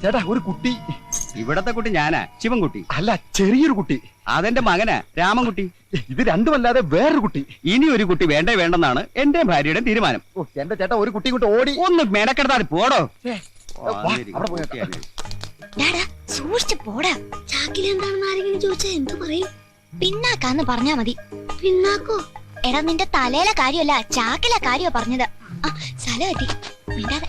ചേട്ടാ ഒരു കുട്ടി. ഇവിടത്തെ കുട്ടി ഞാനാ, ശിവൻകുട്ടി. അല്ല, ചെറിയൊരു കുട്ടി. അതെന്റെ മകനാ, രാമൻകുട്ടി. ഇത് രണ്ടുമല്ലാതെ വേറൊരു കുട്ടി. ഇനി ഒരു കുട്ടി വേണ്ടേ വേണ്ടെന്നാണ് എന്റെ ഭാര്യയുടെ തീരുമാനം. എന്റെ ചേട്ടാ ഒരു കുട്ടി കൊണ്ട് ഓടി. ഒന്ന് മെനക്കെടുത്താൽ പോടോ. അവിടെ പോയി സൂക്ഷിച്ചു പോടാ. ചാക്കിൽ എന്താണെന്ന് ആരെങ്കിലും ചോദിച്ചാ എന്തു പറയും? പിന്നാക്കാന്ന് പറഞ്ഞാ മതി. പിന്നാക്കോ? എടാ, നിന്റെ തലയിലെ കാര്യമല്ല, ചാക്കിലെ കാര്യമാ പറഞ്ഞത്. ആ സ്ഥലം എത്തി. മിണ്ടാതെ.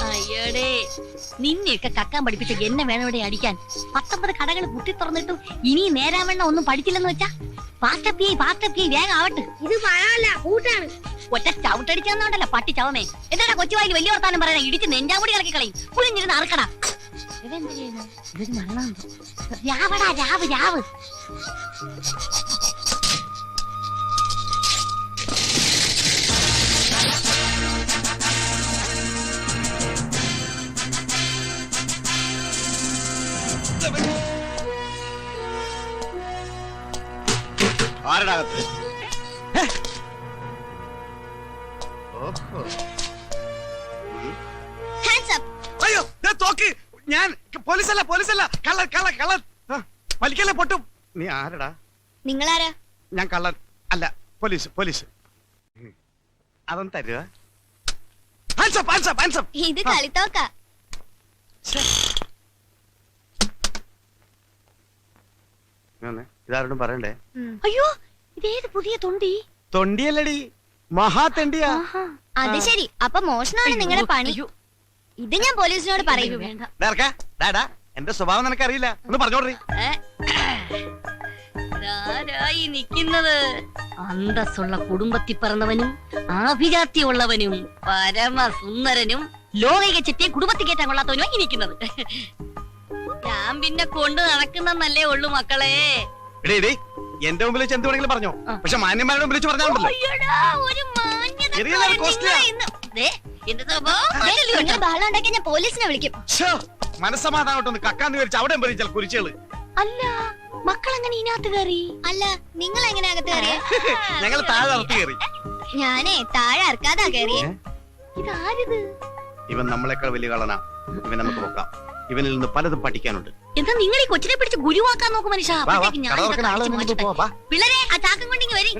അയ്യോടേ, നിന്നെയൊക്കെ കക്കാൻ പഠിപ്പിച്ച എന്നെ വേണം ഇവിടെ അടിക്കാൻ. 19 കടകൾ കുത്തി തുറന്നിട്ടും ഇനി നേരാവണ്ണ ഒന്നും പഠിച്ചില്ലെന്ന് വെച്ചാ പാസ്റ്റപ്പി വേഗം ആവട്ടെ. ഇത് മഴല്ല, കൂട്ടാണ്. ഒറ്റ ചവിട്ടടിച്ചാന്നോണ്ടല്ല പട്ടി ചവമേ. എന്താ കൊച്ചുവായിൽ വലിയ വർത്താനം പറയാ? ഇടിച്ച് നെഞ്ചാമുടി കളക്കി കളയും. കുളിഞ്ഞിരുന്ന് അറക്കടാ. രാവടാ, രാവ്. ആരടാകത്ത്? അയ്യോ, തോക്ക്. ഞാൻ പോലീസല്ല, കള്ളൻ. വലിക്കല്ലേ പൊട്ടും. നീ ആരടാ? നിങ്ങളാരാ? ഞാൻ കള്ളൻ അല്ല, പോലീസ്. അതൊന്നും തരുക. ഇത് കളിത്തോക്ക. ഇതാരോടും പറയണ്ടേ? അയ്യോ, ഇതേത് പുതിയ തൊണ്ടിയല്ലടി, മഹാതെണ്ടിയാ. അത് ശരി, അപ്പൊ മോഷണമാണ് നിങ്ങളുടെ പണി. ഇത് ഞാൻ പോലീസിനോട് പറയൂ. എന്റെ സ്വഭാവം നിനക്കറിയില്ല, ഒന്ന് പറഞ്ഞോടറി. നിക്കുന്നത് അന്തസ്സുള്ള കുടുംബത്തിൽ പിറന്നവനും ആഭിജാത്യമുള്ളവനും പരമസുന്ദരനും ലോകൈക ചെറ്റിയെ കുടുംബത്തിൽ കയറ്റാൻ കൊള്ളാത്തവനും ഇരിക്കുന്നത്. ഞാൻ പിന്നെ കൊണ്ട് നടക്കുന്നല്ലേ ഉള്ളു മക്കളെ. എന്റെ മുമ്പിൽ വെച്ച് എന്ത് വേണമെങ്കിലും പറഞ്ഞോ, പക്ഷെ മാന്യന്മാരുടെ മുമ്പിൽ വെച്ച് പറഞ്ഞാൽ ഞാൻ പോലീസിനെ വിളിക്കും. മനസ്സമാധാനോട്ടൊന്ന് കക്കാന്ന് വിചാരിച്ചു അവിടെ പറിച്ചാൽ കുരിച്ചുകള്. അല്ല, മക്കളെങ്ങനെ ഇതിനകത്ത് കയറി? അല്ല, നിങ്ങൾ എങ്ങനെ അകത്ത് കയറിയ? ഞങ്ങൾ താഴെ അകത്ത് കയറി. ഞാനേ താഴെ ഇറക്കാതാ കയറിയേ. ഇതാരിത്? ഇവൻ നമ്മളെക്കാൾ വലിയ കള്ളനാ. ഇവൻ നമുക്ക് നോക്കാം. ഇവനിൽ നിന്ന് പലതും പഠിക്കാനുണ്ട്. എന്താ നിങ്ങൾ ഈ കൊച്ചിനെ പിടിച്ച് ഗുരുവാക്കാൻ നോക്കും മനുഷ്യ? പിള്ളേരെ ആ ചാക്കം കൊണ്ടിങ്ങി വരി.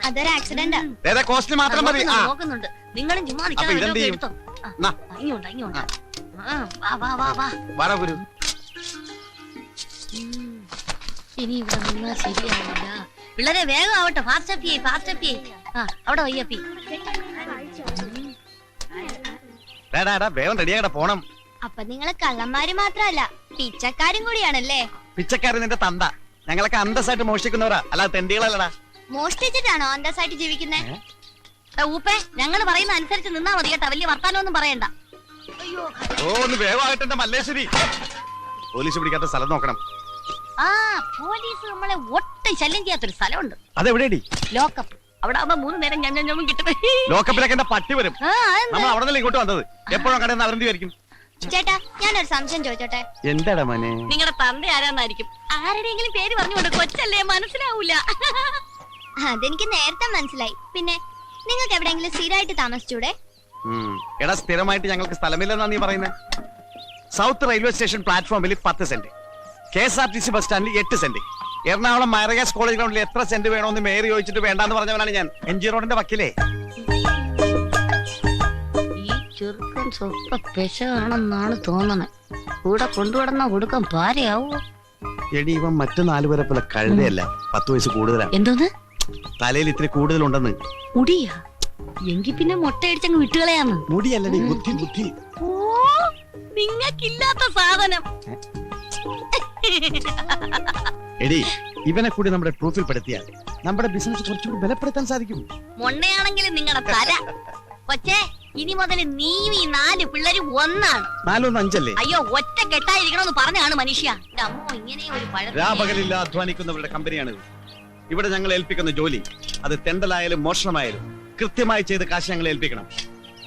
അതൊരു ആക്സിഡന്റാ. നോക്കുന്നുണ്ട്. നിങ്ങളും ചുമ്മാ നിൽക്കാതെ എടുത്തോ. ഇങ്ങോട്ടാ. ഇനി ഇവിടെ നിന്നാ ശരിയാവില്ല. പിള്ളേരെ വേഗം ആവട്ടെ. ഫാസ്റ്റ് അവിടെ വയ്യപ്പി. വേഗം റെഡിയാകട്ടെ, പോണം. അപ്പൊ നിങ്ങള് കള്ളന്മാര് മാത്രല്ല, പിച്ചക്കാരും കൂടിയാണല്ലേ? പിച്ചക്കാരൻ നിന്റെ തന്ത. ഞങ്ങളൊക്കെ അന്തസ്സായിട്ട് മോഷ്ടിക്കുന്നവരാ, അല്ലാതെ തെണ്ടികളല്ലടാ. മോഷ്ടിച്ചിട്ടാണോ അന്തസ്സായിട്ട് ജീവിക്കുന്നേ? ഊപ്പേ, ഞങ്ങള് പറയുന്ന അനുസരിച്ച് നിന്നാ മതി കേട്ടാ. വലിയ വർത്താനൊന്നും പറയണ്ട. ഒന്ന് വേഗമാകട്ടെ മല്ലേശ്വരി. പോലീസ് പിടിക്കാത്ത സ്ഥലം നോക്കണം. ആ, പോലീസ് നമ്മളെ ഒട്ടും ശല്യം ചെയ്യാത്തൊരു സ്ഥലമുണ്ട്. അതെവിടെയാടി? ലോക്കപ്പ്. അവിടെ ആവുമ്പോ 3 നേരം ഞമ്മ കിട്ടും. ലോക്കപ്പിലൊക്കെ എന്റെ പട്ടി വരും. നമ്മൾ അവിടെ നിന്ന് ഇങ്ങോട്ട് വന്നത്. എപ്പോഴും കടയിൽ നിന്ന് അവരെന്തായിരിക്കും? ചേട്ടാ, ഞാനൊരു സംശയം ചോദിച്ചോട്ടെ? എന്താടാ മോനെ? നിങ്ങളുടെ തന്ത ആരാന്നായിരിക്കും. ആരുടെയെങ്കിലും പേര് പറഞ്ഞുകൊണ്ട് കൊച്ചല്ലേ, മനസ്സിലാവൂല. അതെനിക്ക് നേരത്തെ മനസ്സിലായി. പിന്നെ നിങ്ങൾക്ക് എവിടെയെങ്കിലും സ്ഥിരമായിട്ട് താമസിച്ചൂടെ? എടാ, സ്ഥിരമായിട്ട് ഞങ്ങൾക്ക് സ്ഥലമില്ലെന്നാ നീ പറയുന്നത്? സൗത്ത് റെയിൽവേ സ്റ്റേഷൻ പ്ലാറ്റ്ഫോമിൽ 10 സെന്റ്, KSRTC ബസ് സ്റ്റാൻഡിൽ 8 സെന്റ്, എറണാകുളം മൈറഗാസ് കോളേജ് ഗ്രൗണ്ടിൽ എത്ര സെന്റ് വേണമെന്ന് മേയർ ചോദിച്ചിട്ട് വേണ്ടാന്ന് പറഞ്ഞവനാണ് ഞാൻ. MG റോഡിന്റെ വക്കിലേ. ഈ ചെറുക്കൻ സ്വപ്പ പെശാണെന്നാണ് തോന്നണേ. കൂടെ കൊണ്ടുവിടുന്ന കൊടുക്കാൻ ഭാര്യയാവോ? എടി, ഇവൻ മറ്റു 4 പേരെ പോലെ കഴുതയല്ല, 10 വയസ്സ് കൂടുതലാണ്. എന്തോന്ന്? തലയിൽ ഇത്തിരി കൂടുതലുണ്ടെന്ന്. മുടിയാ? എങ്കി പിന്നെ മുട്ടയടിച്ചങ്ങ് വിട്ടുകളയാന്ന്. മുടിയല്ലടി, ബുദ്ധി. ഓ, നിങ്ങൾക്കില്ലാത്ത സാധനം. എടി, ഇവനെ കൂടി നമ്മുടെ പ്രൂഫിൽ പെടുത്തിയാൽ നമ്മുടെ ബിസിനസ് കുറച്ചുകൂടി ബലപ്പെടുത്താൻ സാധിക്കും. മൊണ്ണയാണെങ്കിലും നിങ്ങളുടെ തല. കൊച്ചേ, ഇനി മുതൽ നീ ഈ 4 പിള്ളേരും ഒന്നാണ്. 4 1 5 അല്ലേ? അയ്യോ, ഒറ്റ കെട്ടായിരിക്കണമെന്ന് പറഞ്ഞാണ് മനുഷ്യ. അമ്മോ, ഇങ്ങനെ ഒരു രാപകലില്ല അധ്വാനിക്കുന്നവരുടെ കമ്പനിയാണ് ഇവിടെ. ഞങ്ങൾ ഏൽപ്പിക്കുന്ന ജോലി, അത് തെണ്ടലായാലും മോഷണമായാലും കൃത്യമായി ചെയ്ത് കാശ് ഞങ്ങൾ ഏൽപ്പിക്കണം.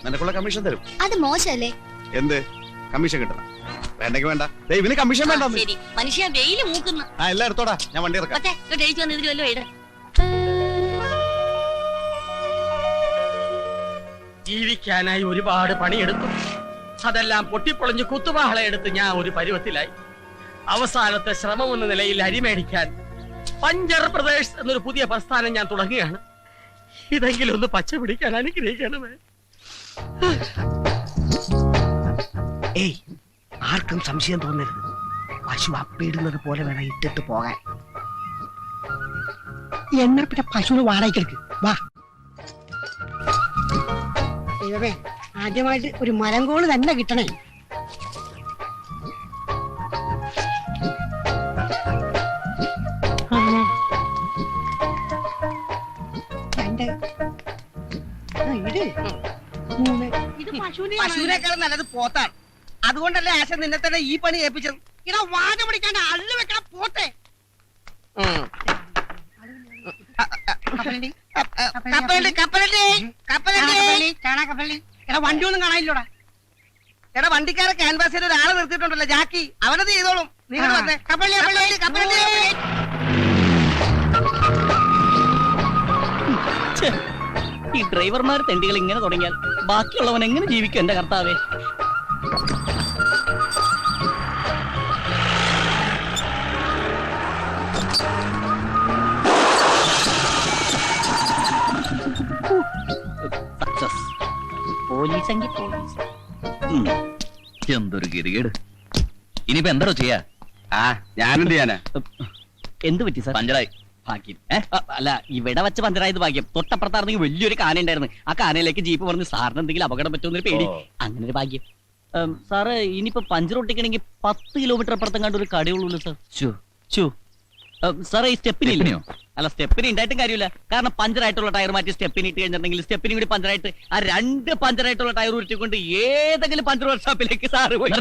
നിനക്കുള്ള കമ്മീഷൻ തരും. അത് മോശമല്ലേ? എന്ത് കമ്മീഷൻ കിട്ടണം? വേണ്ടെങ്കിൽ വേണ്ട. ദേ, ഇവന് കമ്മീഷൻ വേണ്ട. ശരി മനുഷ്യ വെയില് മൂക്കുന്ന ആ എല്ലാം എടുത്തോടാ, ഞാൻ വണ്ടി ഇറക്കാം. കൊച്ചേ ഇങ്ങോട്ട് എഴുതി വന്ന് ഇതിൽ വല്ലോ ഇട ജീവിക്കാനായി ഒരുപാട് പണിയെടുത്തു. അതെല്ലാം പൊട്ടിപ്പൊളിഞ്ഞ് കുത്തുവാള എടുത്ത് ഞാൻ ഒരു പരുവത്തിലായി. അവസാനത്തെ ശ്രമം എന്ന നിലയിൽ അരിമേടിക്കാൻ പഞ്ചർ പ്രദേശ് എന്നൊരു പുതിയ പ്രസ്ഥാനം ഞാൻ തുടങ്ങുകയാണ്. ഇതെങ്കിലും ഒന്ന് പച്ച പിടിക്കാൻ അനുഗ്രഹിക്കണമേ. ഏയ്, ആർക്കും സംശയം തോന്നരുത്. പശു അപ്പിടുന്നത് പോലെ വേണം ഇട്ടിട്ട് പോകാൻ. എന്നാ പിന്നെ പശുവിന് വാടകയ്ക്കെടുക്ക്. വാ. ദൈവമേ, ആദ്യമായിട്ട് ഒരു മരങ്കോള് തന്നെ കിട്ടണേ. രണ്ട്, ഇട്, മൂന്ന്. ഇത് പശുവിനെ പശുവിനേക്കാളും നല്ലത് പോത്താണ്. അതുകൊണ്ടല്ലേ ആശ നിന്നെ തന്നെ ഈ പണി ഏൽപ്പിച്ചത്. ഇടാ വാഴ പിടിക്കാണ്ട് അള്ളു വെക്കണം പോത്തെ. എടാ വണ്ടി ഒന്നും കാണാനില്ലോടാ. എടാ വണ്ടിക്കാരെ ക്യാൻവാസിൽ ഒരാളെ നിർത്തിയിട്ടുണ്ടല്ലോ, ജാക്കി. അവനത് ചെയ്തോളും. നീ ഇങ്ങോട്ട് വന്നേ. കപ്പലണ്ടി, കപ്പലണ്ടി, കപ്പലണ്ടി, കപ്പലണ്ടി. ഈ ഡ്രൈവർമാർ തെണ്ടികൾ ഇങ്ങനെ തുടങ്ങിയാൽ ബാക്കിയുള്ളവൻ എങ്ങനെ ജീവിക്കും എന്റെ കർത്താവേ? പോലീസെങ്കിൽ പോലീസ്. എന്തൊരു ഗതികേട്. ഇനിയിപ്പോ എന്താണോ ചെയ്യാ? ഞാനെന്ത് ചെയ്യാനാ? എന്ത് പറ്റി സാർ? പഞ്ചറായി. ഭാഗ്യം. അല്ല, ഇവിടെ വെച്ച് പഞ്ചറായത് ഭാഗ്യം. തൊട്ടപ്പുറത്തായിരുന്നെങ്കിൽ വലിയൊരു കാന ഉണ്ടായിരുന്നു. ആ കാനയിലേക്ക് ജീപ്പ് പറഞ്ഞ് സാറിന് എന്തെങ്കിലും അപകടം പറ്റുമെന്നൊരു പേടി. അങ്ങനെ ഒരു ഭാഗ്യം. സാറ് ഇനിയിപ്പോ പഞ്ചർ ഒട്ടിക്കണമെങ്കിൽ 10 കിലോമീറ്റർ അപ്പുറത്തെങ്ങാണ്ട് ഒരു കടയുള്ളൂ സാർ. സാറേ ഈ സ്റ്റെപ്പിനില്ലയോ? അല്ല, സ്റ്റെപ്പിന് ഉണ്ടായിട്ടും കാര്യമില്ല. കാരണം പഞ്ചറായിട്ടുള്ള ടയർ മാറ്റി സ്റ്റെപ്പിന് ഇട്ട് കഴിഞ്ഞിട്ടുണ്ടെങ്കിൽ സ്റ്റെപ്പിന് കൂടി പഞ്ചറായിട്ട് ആ 2 പഞ്ചറായിട്ടുള്ള ടയർ ഉരുട്ടിക്കൊണ്ട് ഏതെങ്കിലും പഞ്ചർ വർക്ക്ഷോപ്പിലേക്ക് സാറ് പോയി.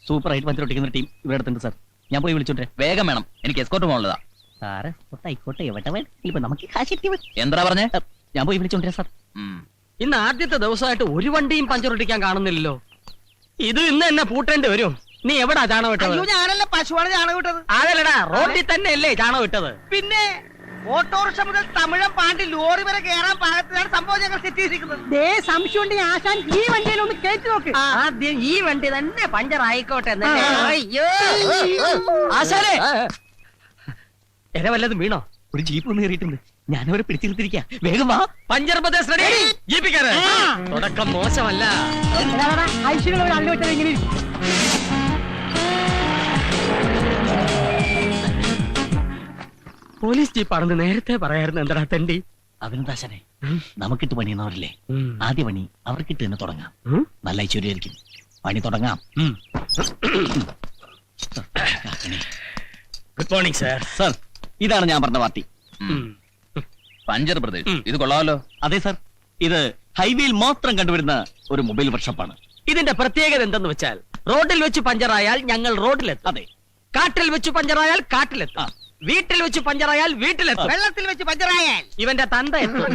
സൂപ്പറായിട്ട് പഞ്ചർ ഒട്ടിക്കുന്ന ടീം ഇവിടെ അടുത്തുണ്ട് സാർ. ഞാൻ പോയി വിളിച്ചോട്ടെ. വേഗം വേണം, എനിക്ക് എസ്കോർട്ട് പോകാനുള്ളതാ. സാറ് ആയിക്കോട്ടെ, എവിടെ വേണം. ഇപ്പൊ നമുക്ക് കാശ് എത്തി. എന്താ പറഞ്ഞേ? ഞാൻ പോയി വിളിച്ചോണ്ടേ സാർ. ഇന്ന് ആദ്യത്തെ ദിവസമായിട്ട് ഒരു വണ്ടിയും പഞ്ചർ ഒട്ടിക്കാൻ കാണുന്നില്ലല്ലോ. ഇത് ഇന്ന് എന്നെ പൂട്ടേണ്ടി വരും. നീ എവിടാ ചാണകം ഇട്ടത്? അയ്യോ, ഞാനല്ല, പശുവാണ് ചാണകം ഇട്ടത്. അതല്ലടാ, റോഡിൽ തന്നെ അല്ലേ ചാണകം ഇട്ടത്? പിന്നെ ഓട്ടോറിക്ഷ മുതൽ തമിഴം പാണ്ടി ലോറി വരെ കയറാൻ പാകത്തിലാണ് സംഭവം ഞങ്ങൾ സെറ്റ് ചെയ്തിരിക്കുന്നത്. സംശയം ഉണ്ടെങ്കിൽ ആശാൻ ഈ വണ്ടിയിൽ ഒന്ന് കയറ്റി നോക്ക്. ആദ്യം ഈ വണ്ടി തന്നെ പഞ്ചർ ആയിക്കോട്ടെ. ആശാലേ, എര വല്ലതും വീണോ? ഒരു ജീപ്പ് ഒന്ന് കയറിയിട്ടുണ്ട്. ഞാനവരെ പിടിച്ചിരുത്തിരിക്കാം. വേഗം വാ. Puncture Pradesh ready. ജീപ്പിക്കാര് തുടക്കം മോശമല്ല. ഐശ്വര്യ അള്ളു വെച്ചത് എങ്ങനെ പോലീസ് ജീപ്പാണെന്ന് നേരത്തെ പറയായിരുന്നു. എന്താ തെണ്ടി? അഭിനന്ദാശനെ, നമുക്കിട്ട് പണിയുന്നവരില്ലേ, ആദ്യ പണി അവർക്കിട്ട് തന്നെ തുടങ്ങാം. നല്ല ഐശ്വര്യായിരിക്കും. പണി തുടങ്ങാം. Good morning sir. സാർ, ഇതാണ് ഞാൻ പറഞ്ഞ പാർട്ടി. പഞ്ചർ പ്രദേശ്, ഇത് കൊള്ളാമല്ലോ. അതെ സാർ, ഇത് ഹൈവേയിൽ മാത്രം കണ്ടുവരുന്ന ഒരു മൊബൈൽ വർക്ക്ഷോപ്പാണ്. ഇതിന്റെ പ്രത്യേകത എന്തെന്ന് വെച്ചാൽ, റോഡിൽ വെച്ച് പഞ്ചറായാൽ ഞങ്ങൾ റോഡിലെത്തും. അതെ. കാട്ടിൽ വെച്ച് പഞ്ചറായാൽ കാട്ടിലെത്തും. വീട്ടിൽ വെച്ച് പഞ്ചറായാൽ വീട്ടിലെത്തും. വെള്ളത്തിൽ വെച്ച് പഞ്ചറായാൽ ഇവന്റെ തന്ത എത്തും.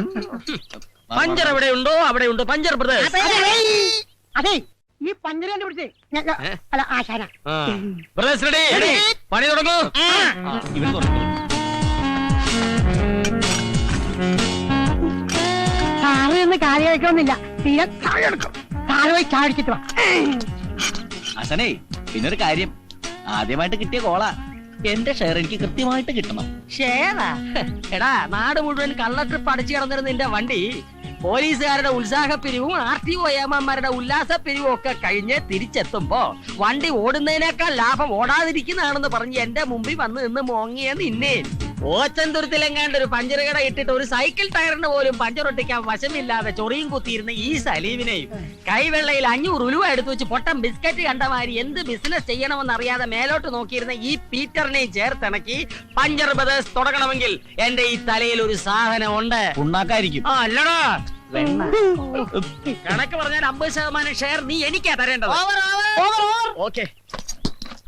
പഞ്ചർ എവിടെയുണ്ടോ അവിടെയുണ്ട് പഞ്ചർ പ്രദേശ്. അതെ, ഈ പഞ്ചർ കണ്ടുപിടിച്ചേ അല്ല ആശാന. പ്രദേശ് റെഡി. പണി തുടങ്ങൂ. ഇവര് തുടങ്ങും. സാറ് ഒന്ന് കാര്യം കഴിക്കണമെന്നില്ല. തീരെ സാറ് പോയി ചാടിച്ചിട്ട് വാ. ആശാനേ, പിന്നൊരു കാര്യം, ആദ്യമായിട്ട് കിട്ടിയ കോള എന്റെ ഷെയർ എനിക്ക് കൃത്യമായിട്ട് കിട്ടണം. ഷേറാ? എടാ, നാട് മുഴുവൻ കള്ള ട്രിപ്പ് അടിച്ചു കിടന്നിരുന്ന നിന്റെ വണ്ടി പോലീസുകാരുടെ ഉത്സാഹപ്പിരിവും RTO ഏമാന്മാരുടെ ഉല്ലാസപ്പിരിവും ഒക്കെ കഴിഞ്ഞ് തിരിച്ചെത്തുമ്പോ വണ്ടി ഓടുന്നതിനേക്കാൾ ലാഭം ഓടാതിരിക്കുന്നതാണെന്ന് പറഞ്ഞ് എന്റെ മുമ്പിൽ വന്ന് നിന്ന് മോങ്ങിയ നിന്നെ ഓച്ചന്തുരത്തിലെങ്ങാണ്ട് ഒരു പഞ്ചർ കട ഇട്ടിട്ട് ഒരു സൈക്കിൾ ടയറിന് പോലും പഞ്ചർ ഒട്ടിക്കാൻ വശമില്ലാതെ ചൊറിയും കുത്തിയിരുന്ന ഈ സലീമിനെയും കൈവെള്ളയിൽ 500 ഉലുവ എടുത്തു വെച്ച് പൊട്ടം ബിസ്ക്കറ്റ് കണ്ട മാതിരി എന്ത് ബിസിനസ് ചെയ്യണമെന്ന് അറിയാതെ മേലോട്ട് നോക്കിയിരുന്ന ഈ പീറ്ററിനെയും ചേർത്തിണക്കി പഞ്ചർ ബ്രദേഴ്സ് തുടങ്ങണമെങ്കിൽ എന്റെ ഈ തലയിൽ ഒരു സാധനം ഉണ്ട്. ഉണ്ടാക്കായിരിക്കും. അല്ലടാ, കണക്ക് പറഞ്ഞാൽ 50% ഷെയർ നീ എനിക്കാ തരേണ്ടത്. ഓക്കെ.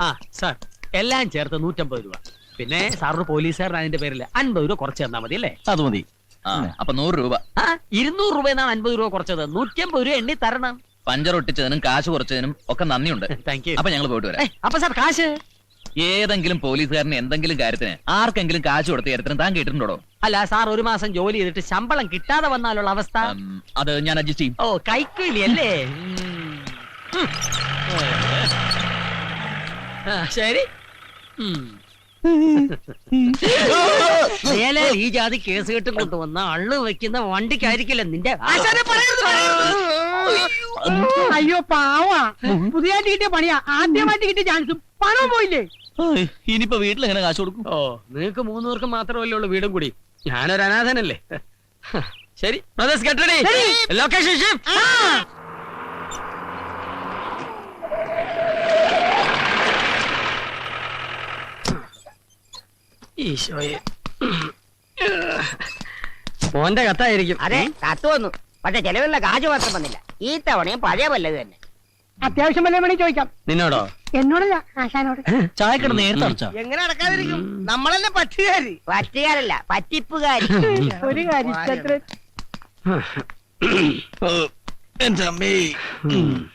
ആ സാർ, എല്ലാം ചേർത്ത് 150 രൂപ. പിന്നെ സാറിന് പോലീസുകാരൻ അതിന്റെ പേരിൽ 50 രൂപ കുറച്ച് തന്നാ മതി അല്ലേ? അത് മതി. അപ്പൊ 100 രൂപ. 200 രൂപ എന്നാണ് 50 രൂപ കുറച്ചത്. 150 രൂപ എണ്ണി തരണം. പഞ്ചർ ഒട്ടിച്ചതിനും കാശ് കുറച്ചതിനും ഒക്കെ നന്ദിയുണ്ട്. Thank you. അപ്പൊ ഞങ്ങൾ പോയിട്ട് വരാം. അപ്പൊ സാർ കാശ്? ഏതെങ്കിലും പോലീസുകാരന് എന്തെങ്കിലും കാര്യത്തിന് ആർക്കെങ്കിലും കാശ് കൊടുത്ത കാര്യത്തിന് താൻ കേട്ടിട്ടുണ്ടോ? അല്ല സാർ, ഒരു മാസം ജോലി ചെയ്തിട്ട് ശമ്പളം കിട്ടാതെ വന്നാലുള്ള അവസ്ഥ? അത് ഞാൻ അഡ്ജസ്റ്റ് ചെയ്യും. ഓ, കൈക്കൂലി അല്ലേ? ശരി. മേലെ ഈ ജാതി കേസ് കെട്ടും കൊണ്ടുവന്ന അള്ളു വെക്കുന്ന വണ്ടിക്കായിരിക്കില്ല നിന്റെ. അയ്യോ പാവാ, പുതിയതായിട്ട് കിട്ടിയ പണിയാ, ആദ്യമായിട്ട് കിട്ടിയ ചാൻസ്. പണം പോയില്ലേ? ഇനിയിപ്പോ വീട്ടിൽ എങ്ങനെ കാശ് കൊടുക്കും? ഓ, നിങ്ങൾക്ക് 3 പേർക്ക് മാത്രമല്ലേ ഉള്ളൂ വീടും കൂടി. ഞാനൊരു അനാഥനല്ലേ. ശരി brothers, get ready. Location shift. ഈശോയെ, മോന്റെ കത്തായിരിക്കും. അതെ, കത്ത് വന്നു. പക്ഷെ ചെലവിലുള്ള കാശ് മാത്രം വന്നില്ല. ഈ തവണയും പഴയ വല്ലത് തന്നെ. അത്യാവശ്യം വല്ല വേണേ ചോദിക്കാം. നിന്നോടോ? എന്നോടല്ല, ആശാനോട്. ചായക്കട നേരത്തെ അടച്ചാ? എങ്ങനെ അടക്കാതിരിക്കും? നമ്മളല്ലേ പറ്റുകാരി. പറ്റുകാരല്ല, പറ്റിപ്പുകാരി. ഒരു കാര്യം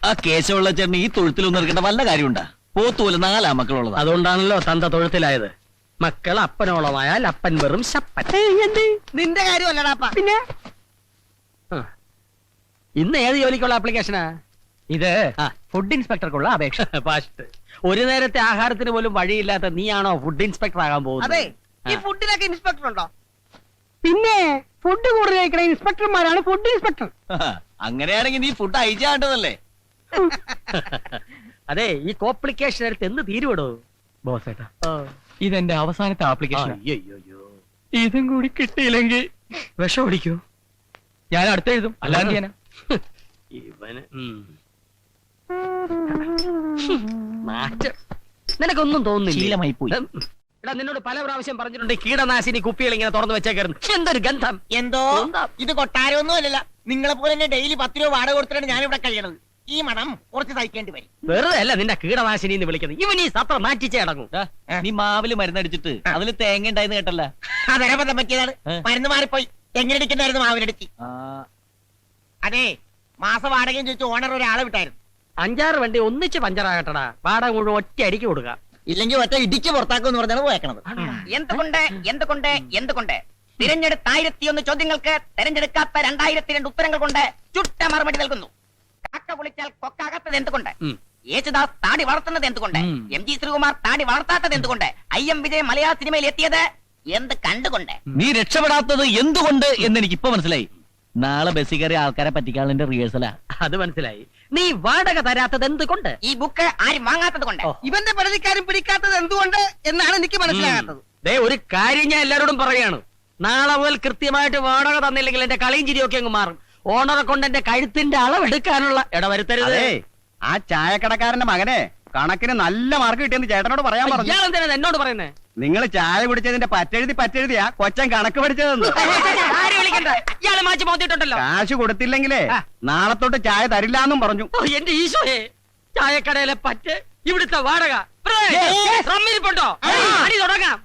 ആ കേശവുള്ള ചേട്ടന് ഈ തൊഴുത്തിലൊന്നും എടുക്കേണ്ട വല്ല കാര്യമുണ്ടാ? പോത്തുപോലെ 4 മക്കളുള്ളത്. അതുകൊണ്ടാണല്ലോ തന്ത തൊഴുത്തിലായത്. മക്കൾ അപ്പനോളമായാൽ അപ്പൻ വെറും ശപ്പൻ. നിന്റെ കാര്യമല്ലടാപ്പ. പിന്നെ ഇന്ന് ഏത് ജോലിക്കുള്ള ആപ്ലിക്കേഷനാ ഇത്? ഫുഡ് ഇൻസ്പെക്ടർക്കുള്ള അപേക്ഷ. പാസ്റ്റ്. ഒരു നേരത്തെ ആഹാരത്തിന് പോലും വഴിയില്ലാത്ത നീയാണോ ഫുഡ് ഇൻസ്പെക്ടർ ആകാൻ പോകുന്നത്? അതെ, ഈ ഫുഡിനൊക്കെ ഇൻസ്പെക്ടർ ഉണ്ടോ? പിന്നെ ഫുഡ് കൂടുതൽ കഴിക്കണ ഇൻസ്പെക്ടർമാരാണ് ഫുഡ് ഇൻസ്പെക്ടർ. അങ്ങനെയാണെങ്കിൽ നീ ഫുഡ് അയച്ചാണ്ടതല്ലേ? അതെ, ഈ കോംപ്ലിക്കേഷൻ എടുത്ത് എന്ന് തീരുവിടോ ബോസേട്ടാ? ഇതെന്റെ അവസാനത്തെ ആപ്ലിക്കേഷൻ. അയ്യോ, ഇതും കൂടി കിട്ടിയില്ലെങ്കിൽ വിഷം ഓടിക്കൂ. ഞാൻ അടുത്തെഴുതും. അല്ലാതെ ഇവന് മാറ്റം നിനക്കൊന്നും തോന്നുന്നില്ല. ശീലമായി പോയി. എടാ, നിന്നോട് പല പ്രാവശ്യം പറഞ്ഞിട്ടുണ്ട് കീടനാശിനി കുപ്പികൾ ഇങ്ങനെ തുറന്നു വെച്ചേക്കരുത്. എന്തൊരു ഗന്ധം! എന്തോ ഇത് കൊട്ടാരമൊന്നും അല്ലല്ല. നിങ്ങളെ പോലെ തന്നെ ഡെയിലി 10 രൂപ വാടക കൊടുത്തിട്ടാണ് ഞാൻ ഇവിടെ കഴിയണത്. ഈ മണം കുറച്ച് സഹിക്കേണ്ടി വരും. വെറുതെ അല്ല നിന്റെ കീടനാശിനി എന്ന് വിളിക്കുന്നത്. ഇവൻ ഈ സത്ര മാറ്റിച്ചേ അടങ്ങും. നീ മാവില് മരുന്നടിച്ചിട്ട് അതിൽ തേങ്ങ ഉണ്ടായിന്ന് കേട്ടല്ല? അതേപഥം പറ്റിയതാണ്. മരുന്ന് മാറിപ്പോയി. എങ്ങനെ ഇടിക്കണ്ടായിരുന്നു മാവിനടുത്ത്? അതെ, മാസ വാടകയും ചോദിച്ചു ഓണർ ഒരാളെ വിട്ടായിരുന്നു. 5-6 വണ്ടി ഒന്നിച്ച് പഞ്ചറാകട്ടടാ. വാടക മുഴുവൻ ഒറ്റ അടിക്ക് കൊടുക്കാം. ഇല്ലെങ്കിൽ ഒറ്റ ഇടിച്ച് പുറത്താക്കുമെന്ന് പറഞ്ഞാണ് പോയേക്കണത്. എന്തുകൊണ്ട് തിരഞ്ഞെടുത്ത 1001 ചോദ്യങ്ങൾക്ക് തെരഞ്ഞെടുക്കാത്ത 2002 ഉത്തരങ്ങൾ കൊണ്ട് ചുട്ട മറുപടി നൽകുന്നു. കാക്ക കുളിച്ചാൽ കൊക്കാകാത്തത് എന്തുകൊണ്ട്? യേശുദാസ് താടി വളർത്തുന്നത് എന്തുകൊണ്ട്? MG ശ്രീകുമാർ താടി വളർത്താത്തത് എന്തുകൊണ്ട്? IM വിജയ് മലയാള സിനിമയിൽ എത്തിയത് എന്ത് കണ്ടുകൊണ്ട്? നീ രക്ഷപ്പെടാത്തത് എന്തുകൊണ്ട് എന്ന് എനിക്ക് ഇപ്പൊ മനസ്സിലായി. നാളെ ബസ്സിൽ കയറി ആൾക്കാരെ പറ്റിക്കാനുള്ള റിഹേഴ്സലാ. അത് മനസ്സിലായി. നീ വാടക തരാത്തത് എന്തുകൊണ്ട്? ഈ ബുക്ക് ആരും വാങ്ങാത്തത് കൊണ്ട്. ഇവന്റെ പരാതിക്കാരും പിടിക്കാത്തത് എന്തുകൊണ്ട് എന്നാണ് എനിക്ക് മനസ്സിലാകാത്തത്. ദേ, ഒരു കാര്യം ഞാൻ എല്ലാരോടും പറയാണ്. നാളെ മുതൽ കൃത്യമായിട്ട് വാടക തന്നില്ലെങ്കിൽ എന്റെ കളിയും ചിരിയൊക്കെ അങ്ങ് മാറും. ഓണറെ കൊണ്ട് എന്റെ കഴുത്തിന്റെ അളവെടുക്കാനുള്ള ഇടവരുത്തരുത്. ആ ചായക്കടക്കാരന്റെ മകനെ കണക്കിന് നല്ല മാർക്ക് കിട്ടിയെന്ന് ചേട്ടനോട് പറയാൻ പറഞ്ഞു. ഇയാളെന്തിനാ എന്നോട് പറയുന്നേ? നിങ്ങൾ ചായ കുടിച്ചതിന്റെ പറ്റെഴുതിയാ കൊച്ചൻ കണക്ക് പഠിച്ചതെന്ന്. ആരും വിളിക്കണ്ട. ഇയാളെ മാറ്റി മോത്തിട്ടുണ്ടല്ലോ. കാശ് കൊടുത്തില്ലെങ്കിലേ നാളെ തൊട്ട് ചായ തരില്ലാന്നും പറഞ്ഞു. എന്റെ ഈശോയെ, ചായക്കടയിലെ പറ്റ്, ഇവിടുത്തെ വാടക റമ്മിരിപ്പുണ്ടോ? അടി തുടങ്ങാം.